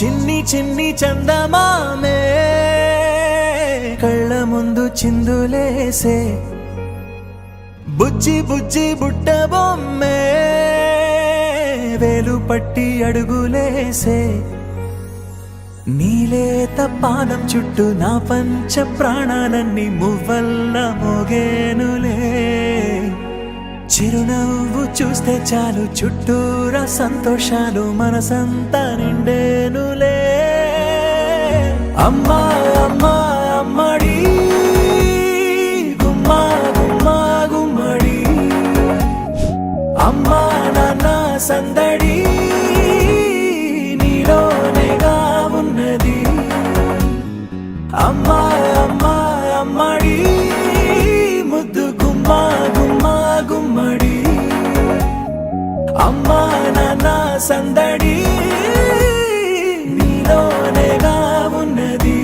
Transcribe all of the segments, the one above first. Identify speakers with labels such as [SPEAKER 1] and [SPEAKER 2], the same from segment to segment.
[SPEAKER 1] చిన్ని చిన్ని చందమామే కళ్ళ ముందు చిందులేసే బుజ్జి బుజ్జి బుట్ట బొమ్మే వేలు పట్టి అడుగులేసే నీలేత పానం చుట్టూ నా పంచ ప్రాణాలన్నీ మువ్వల్ల మోగేనులే చిరునవ్వు చూస్తే చాలు చుట్టూరా సంతోషాలు మనసంతా నిండేనులే అమ్మా అమ్మా అమ్మడి గుమ్మా గుమ్మా గుమ్మడి అమ్మా నాన్న సందడి నీలోనేగా ఉన్నది అమ్మా అమ్మా అమ్మడి ముద్దు గుమ్మా గుమ్మా గుమ్మడి అమ్మా నాన్న సందడి నీలోనేగా ఉన్నది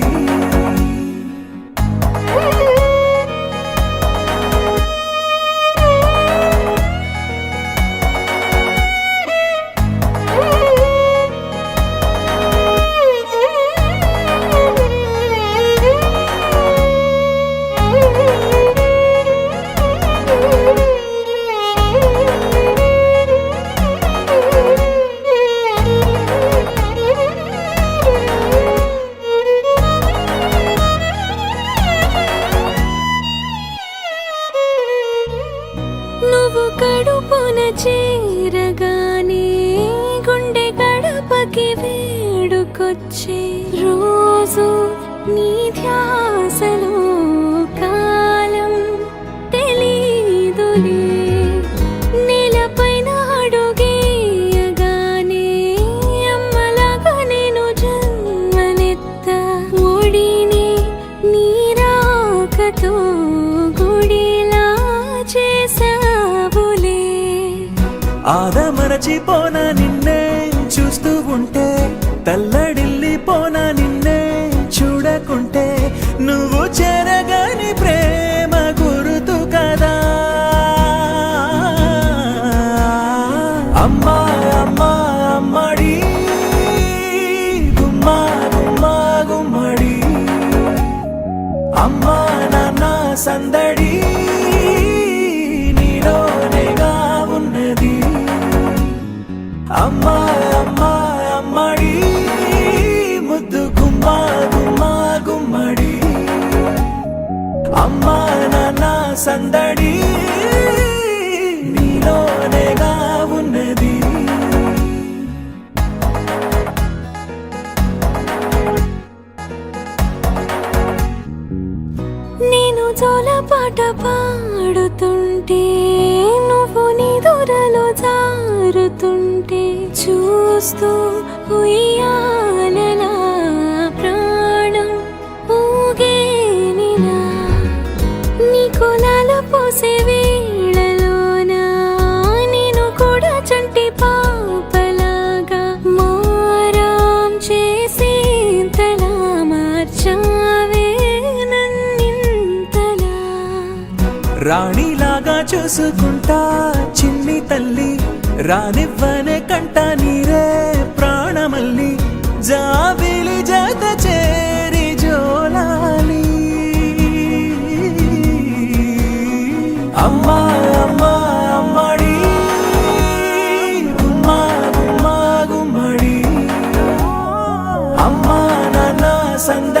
[SPEAKER 2] నువ్వు కడుపున చేరగానే గుండె గడపకి వేడుకొచ్చే రోజు నీ ధ్యాసలో కాలం తెలీదులే నేలపైన అడుగేయగానే అమ్మలాగా నేను జన్మనెత్త ఒడిని నీ రాకతో గుడిలా చేసావులే
[SPEAKER 1] ఆదమరచిపోనా నిన్నే చూస్తూ ఉంటే తల్లడిల్లిపోనా నిన్నే చూడకుంటే నువ్వు చెరగని ప్రేమ గురుతు కదా అమ్మా అమ్మా అమ్మడి గుమ్మా గుమ్మా గుమ్మడి అమ్మా నాన్న సందడి నీలోనేగా ఉన్నది అమ్మా అమ్మా అమ్మడి ముద్దు గుమ్మా గుమ్మా గుమ్మడి అమ్మా నాన్న సందడి నీలోనేగా ఉన్నది
[SPEAKER 2] నేను జోలపాట పాడుతుంటే నువ్వు నీ దూరలో జారుతుంటే చూస్తూ ఉయ్యాలలా ప్రాణం ఊగేనినా నీ కులాల పోసే వేళలోనా నేను కూడా చంటి పాపలాగా మారాం చేసేంతలా మార్చావే నన్నింతలా
[SPEAKER 1] రాణిలాగా చూసుకుంటా చిన్ని తల్లి రానివ్వనే కంట నీరే ప్రాణమల్లి జాబిలి జత చేరి జోలాలి అమ్మా అమ్మా అమ్మడి గుమ్మా గుమ్మా గుమ్మడి అమ్మా నాన్న సంద